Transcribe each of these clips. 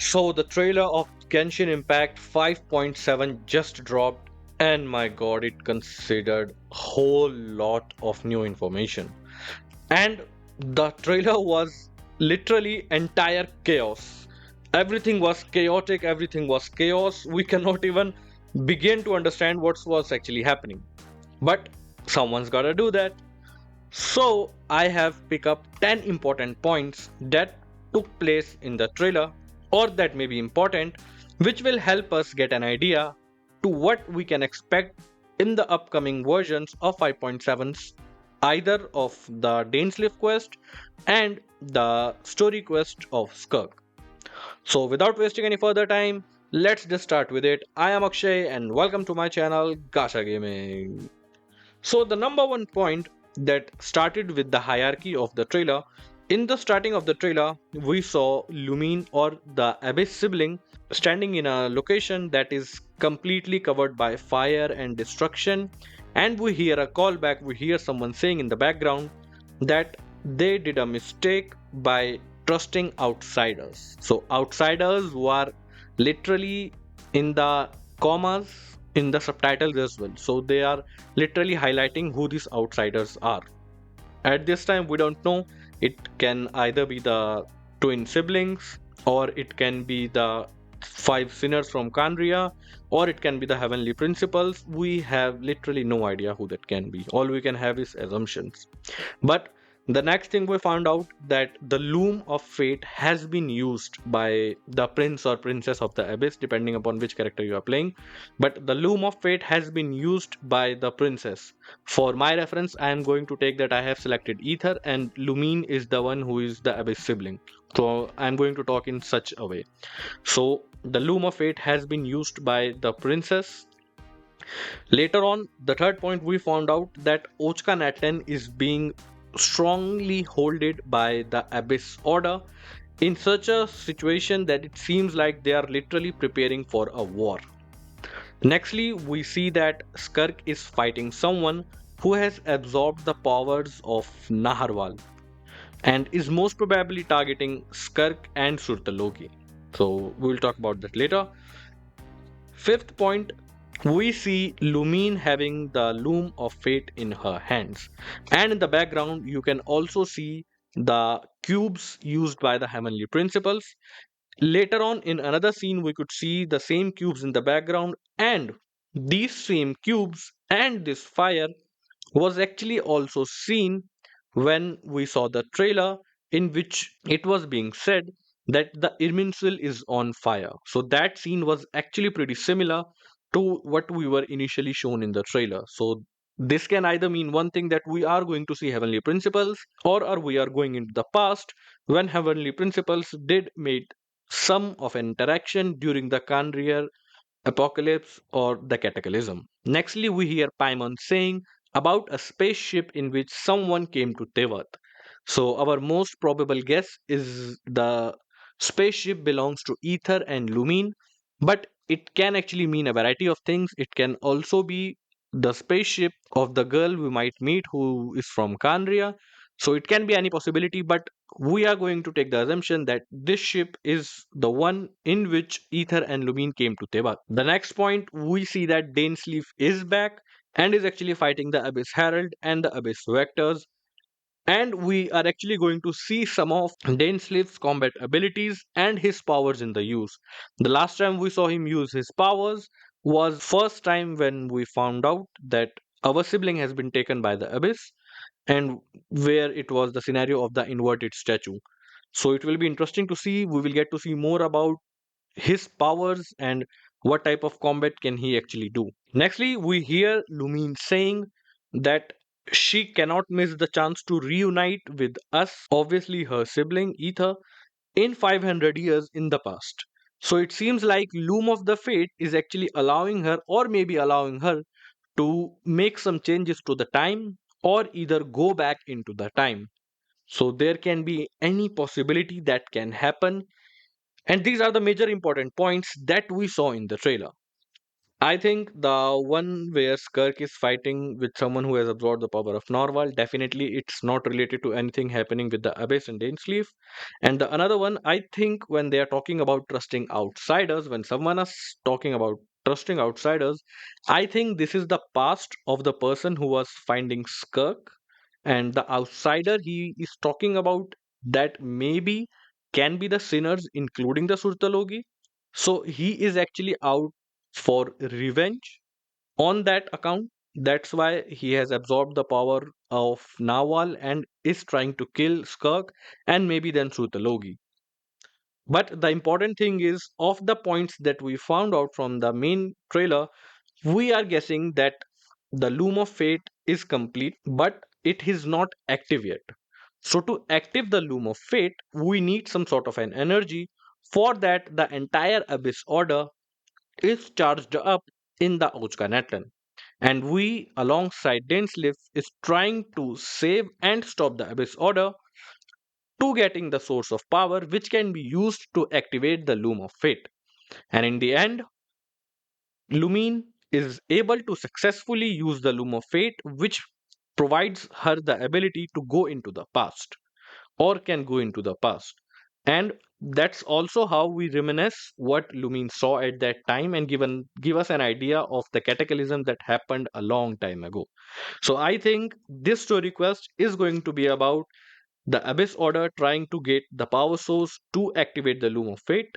So the trailer of Genshin Impact 5.7 just dropped, and my god, it considered whole lot of new information. And the trailer was literally entire chaos. Everything was chaotic, everything was chaos. We cannot even begin to understand what was actually happening. But someone's gotta do that. So I have picked up 10 important points that took place in the trailer or that may be important, which will help us get an idea to what we can expect in the upcoming versions of 5.7's, either of the Dainsleif quest and the story quest of Skirk. So without wasting any further time, let's just start with it. I am Akshay and welcome to my channel Gacha Gaming. So the number one point that started with the hierarchy of the trailer. In the starting of the trailer, we saw Lumine or the Abyss sibling standing in a location that is completely covered by fire and destruction, and we hear a callback. We hear someone saying in the background that they did a mistake by trusting outsiders. So outsiders who are literally in the commas in the subtitles as well. So they are literally highlighting who these outsiders are. At this time, we don't know. It can either be the twin siblings, or it can be the five sinners from Kandria, or it can be the heavenly principles. We have literally no idea who that can be. All we can have is assumptions. But the next thing we found out that the loom of fate has been used by the prince or princess of the abyss, depending upon which character you are playing. But the loom of fate has been used by the princess. For my reference, I am going to take that I have selected Ether, and Lumine is the one who is the abyss sibling. So I'm going to talk in such a way. So the loom of fate has been used by the princess. Later on, the third point, we found out that Ochka Natlan is being strongly holded by the Abyss Order in such a situation that it seems like they are literally preparing for a war. Nextly, we see that Skirk is fighting someone who has absorbed the powers of Naharwal and is most probably targeting Skirk and Surtalogi. So we'll talk about that later. Fifth point, we see Lumine having the loom of fate in her hands. And in the background, you can also see the cubes used by the heavenly principles. Later on, in another scene, we could see the same cubes in the background, and these same cubes and this fire was actually also seen when we saw the trailer, in which it was being said that the Irminsul is on fire. So that scene was actually pretty similar to what we were initially shown in the trailer. So this can either mean one thing, that we are going to see heavenly principles, or we are going into the past when heavenly principles did make some of an interaction during the Kandrier apocalypse or the cataclysm. Nextly, we hear Paimon saying about a spaceship in which someone came to Teyvat. So, our most probable guess is the spaceship belongs to Ether and Lumine, but it can actually mean a variety of things. It can also be the spaceship of the girl we might meet who is from Kandria. So, it can be any possibility, but we are going to take the assumption that this ship is the one in which Ether and Lumine came to Teyvat. The next point, we see that Dainsleif is back and is actually fighting the Abyss Herald and the Abyss Vectors. And we are actually going to see some of Dainsleif's combat abilities and his powers in the use. The last time we saw him use his powers was first time when we found out that our sibling has been taken by the Abyss, and where it was the scenario of the inverted statue. So it will be interesting to see. We will get to see more about his powers and what type of combat can he actually do. Nextly, we hear Lumine saying that she cannot miss the chance to reunite with us, obviously her sibling Ether, in 500 years in the past. So it seems like Loom of the Fate is actually allowing her, or maybe allowing her, to make some changes to the time or either go back into the time. So there can be any possibility that can happen. And these are the major important points that we saw in the trailer. I think the one where Skirk is fighting with someone who has absorbed the power of Norval, definitely it's not related to anything happening with the Abyss and Dainsleif. And the another one, I think when they are talking about trusting outsiders, when someone is talking about trusting outsiders, I think this is the past of the person who was finding Skirk, and the outsider he is talking about that maybe can be the sinners, including the Surtalogi. So he is actually out for revenge on that account. That's why he has absorbed the power of Nawal and is trying to kill Skirk and maybe then Sutalogi. But the important thing is, of the points that we found out from the main trailer, we are guessing that the Loom of Fate is complete, but it is not active yet. So, to active the Loom of Fate, we need some sort of an energy. For that, the entire Abyss Order is charged up in the Ochka Natlan. And we, alongside Dainsleif, is trying to save and stop the Abyss Order to getting the source of power which can be used to activate the Loom of Fate. And in the end, Lumine is able to successfully use the Loom of Fate, which provides her the ability to go into the past or can go into the past. And that's also how we reminisce what Lumine saw at that time and give us an idea of the cataclysm that happened a long time ago. So I think this story quest is going to be about the Abyss Order trying to get the power source to activate the Loom of Fate,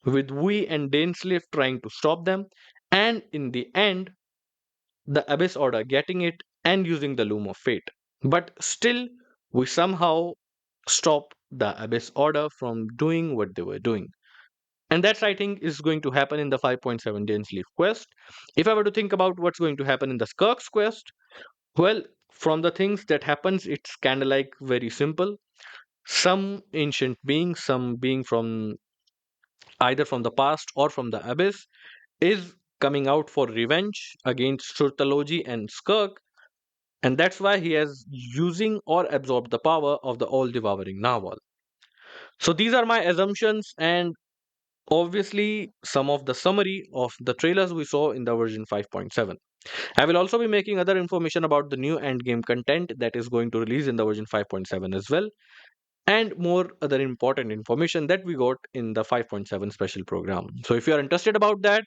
with we and Dainsleif trying to stop them, and in the end, the Abyss Order getting it and using the Loom of Fate. But still, we somehow stop the Abyss Order from doing what they were doing. And that's, I think, is going to happen in the 5.7 Dainsleif quest. If I were to think about what's going to happen in the Skirk's quest, well, from the things that happens, it's kind of like very simple. Some ancient being, some being from either from the past or from the abyss, is coming out for revenge against Surtalogy and Skirk, and that's why he is using or absorbed the power of the all-devouring Narwhal. So these are my assumptions, and obviously some of the summary of the trailers we saw in the version 5.7. I will also be making other information about the new endgame content that is going to release in the version 5.7 as well, and more other important information that we got in the 5.7 special program. So if you are interested about that,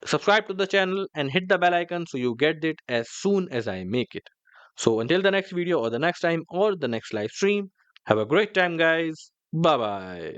subscribe to the channel and hit the bell icon so you get it as soon as I make it. So until the next video or the next time or the next live stream, have a great time guys. Bye bye.